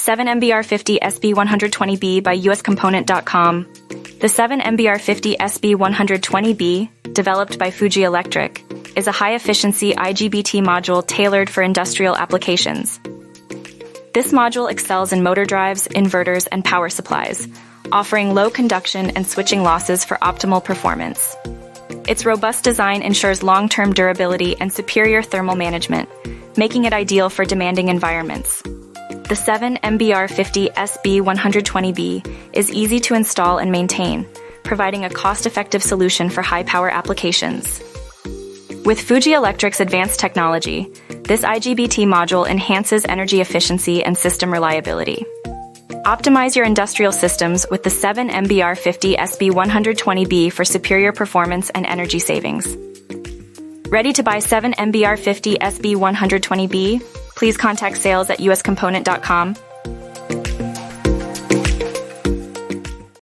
7MBR50SB120B by uscomponent.com. The 7MBR50SB120B, developed by Fuji Electric, is a high-efficiency IGBT module tailored for industrial applications. This module excels in motor drives, inverters, and power supplies, offering low conduction and switching losses for optimal performance. Its robust design ensures long-term durability and superior thermal management, making it ideal for demanding environments. The 7MBR50SB120B is easy to install and maintain, providing a cost-effective solution for high-power applications. With Fuji Electric's advanced technology, this IGBT module enhances energy efficiency and system reliability. Optimize your industrial systems with the 7MBR50SB120B for superior performance and energy savings. Ready to buy 7MBR50SB120B? Please contact sales@uscomponent.com.